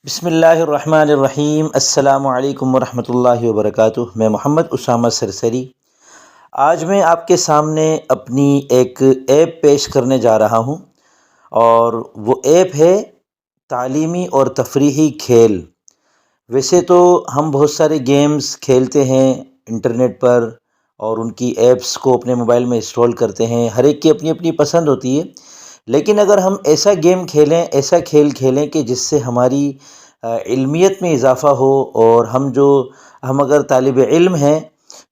بسم اللہ الرحمن الرحیم۔ السلام علیکم ورحمۃ اللہ وبرکاتہ۔ میں محمد اسامہ سرسری آج میں آپ کے سامنے اپنی ایک ایپ پیش کرنے جا رہا ہوں، اور وہ ایپ ہے تعلیمی اور تفریحی کھیل۔ ویسے تو ہم بہت سارے گیمز کھیلتے ہیں انٹرنیٹ پر اور ان کی ایپس کو اپنے موبائل میں انسٹال کرتے ہیں، ہر ایک کی اپنی اپنی پسند ہوتی ہے، لیکن اگر ہم ایسا گیم کھیلیں، ایسا کھیل کھیلیں کہ جس سے ہماری علمیت میں اضافہ ہو، اور ہم اگر طالب علم ہیں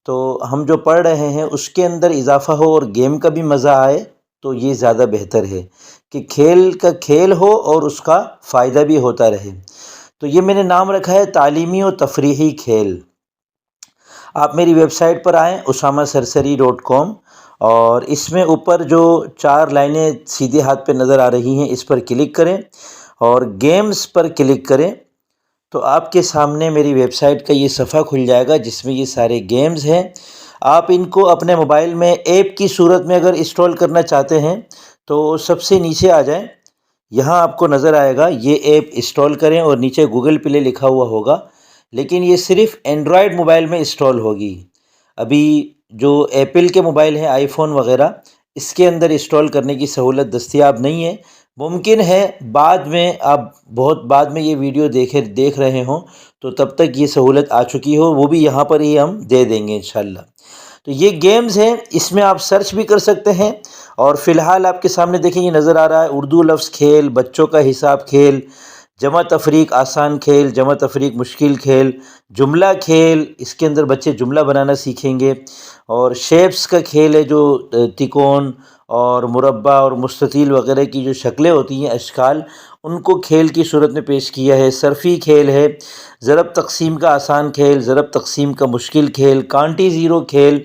تو ہم جو پڑھ رہے ہیں اس کے اندر اضافہ ہو اور گیم کا بھی مزہ آئے، تو یہ زیادہ بہتر ہے کہ کھیل کا کھیل ہو اور اس کا فائدہ بھی ہوتا رہے۔ تو یہ میں نے نام رکھا ہے تعلیمی و تفریحی کھیل۔ آپ میری ویب سائٹ پر آئیں usamasarsaри.com، اور اس میں اوپر جو 4 لائنیں سیدھے ہاتھ پہ نظر آ رہی ہیں اس پر کلک کریں اور گیمز پر کلک کریں، تو آپ کے سامنے میری ویب سائٹ کا یہ صفحہ کھل جائے گا جس میں یہ سارے گیمز ہیں۔ آپ ان کو اپنے موبائل میں ایپ کی صورت میں اگر انسٹال کرنا چاہتے ہیں تو سب سے نیچے آ جائیں، یہاں آپ کو نظر آئے گا یہ ایپ انسٹال کریں، اور نیچے گوگل پلے لکھا ہوا ہوگا، لیکن یہ صرف اینڈرائیڈ موبائل میں انسٹال ہوگی۔ ابھی جو ایپل کے موبائل ہیں، آئی فون وغیرہ، اس کے اندر انسٹال کرنے کی سہولت دستیاب نہیں ہے۔ ممکن ہے بعد میں، آپ بہت بعد میں یہ ویڈیو دیکھ رہے ہوں تو تب تک یہ سہولت آ چکی ہو، وہ بھی یہاں پر ہی ہم دے دیں گے انشاءاللہ۔ تو یہ گیمز ہیں، اس میں آپ سرچ بھی کر سکتے ہیں، اور فی الحال آپ کے سامنے دیکھیں یہ نظر آ رہا ہے اردو لفظ کھیل، بچوں کا حساب کھیل، جمع تفریق آسان کھیل، جمع تفریق مشکل کھیل، جملہ کھیل، اس کے اندر بچے جملہ بنانا سیکھیں گے، اور شیپس کا کھیل ہے جو تکون اور مربع اور مستطیل وغیرہ کی جو شکلیں ہوتی ہیں، اشکال، ان کو کھیل کی صورت میں پیش کیا ہے۔ صرفی کھیل ہے، ضرب تقسیم کا آسان کھیل، ضرب تقسیم کا مشکل کھیل، کانٹی زیرو کھیل،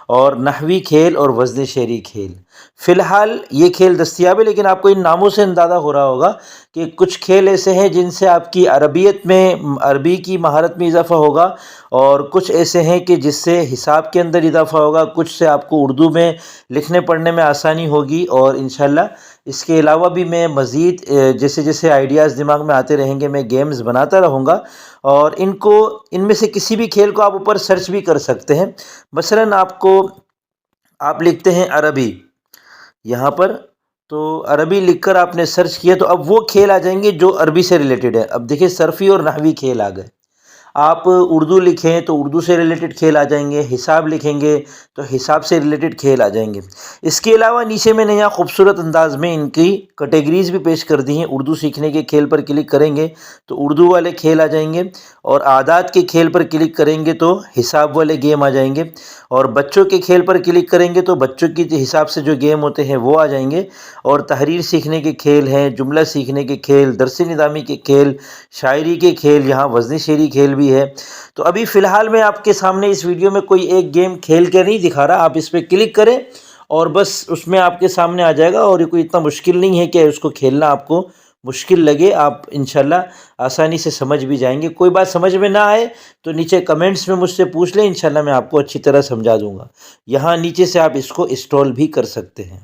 اور نحوی کھیل اور وزن شعری کھیل۔ فی الحال یہ کھیل دستیاب ہے، لیکن آپ کو ان ناموں سے اندازہ ہو رہا ہوگا کہ کچھ کھیل ایسے ہیں جن سے آپ کی عربی کی مہارت میں اضافہ ہوگا، اور کچھ ایسے ہیں کہ جس سے حساب کے اندر اضافہ ہوگا، کچھ سے آپ کو اردو میں لکھنے پڑھنے میں آسانی ہوگی، اور انشاءاللہ اس کے علاوہ بھی میں مزید جیسے جیسے آئیڈیاز دماغ میں آتے رہیں گے میں گیمز بناتا رہوں گا، اور ان میں سے کسی بھی کھیل کو آپ اوپر سرچ بھی کر سکتے ہیں۔ مثلاً آپ لکھتے ہیں عربی یہاں پر، تو عربی لکھ کر آپ نے سرچ کیا تو اب وہ کھیل آ جائیں گے جو عربی سے ریلیٹڈ ہے۔ اب دیکھیں صرفی اور نحوی کھیل آ گئے۔ آپ اردو لکھیں تو اردو سے ریلیٹڈ کھیل آ جائیں گے، حساب لکھیں گے تو حساب سے ریلیٹڈ کھیل آ جائیں گے۔ اس کے علاوہ نیچے میں نے یہاں خوبصورت انداز میں ان کی کیٹیگریز بھی پیش کر دی ہیں۔ اردو سیکھنے کے کھیل پر کلک کریں گے تو اردو والے کھیل آ جائیں گے، اور عادات کے کھیل پر کلک کریں گے تو حساب والے گیم آ جائیں گے، اور بچوں کے کھیل پر کلک کریں گے تو بچوں کی حساب سے جو گیم ہوتے ہیں وہ آ جائیں گے، اور تحریر سیکھنے کے کھیل ہیں، جملہ سیکھنے کے کھیل، درس نظامی کے کھیل، شاعری کے کھیل، یہاں وزن شعری کھیل بھی ہے۔ تو ابھی فی الحال میں آپ کے سامنے اس ویڈیو میں کوئی ایک گیم کھیل کے نہیں دکھا رہا، آپ اس پہ کلک کریں اور بس اس میں آپ کے سامنے آ جائے گا، اور یہ کوئی اتنا مشکل نہیں ہے کہ اس کو کھیلنا آپ کو مشکل لگے، آپ انشاءاللہ آسانی سے سمجھ بھی جائیں گے۔ کوئی بات سمجھ میں نہ آئے تو نیچے کمنٹس میں مجھ سے پوچھ لیں، انشاءاللہ میں آپ کو اچھی طرح سمجھا دوں گا۔ یہاں نیچے سے آپ اس کو انسٹال بھی کر سکتے ہیں۔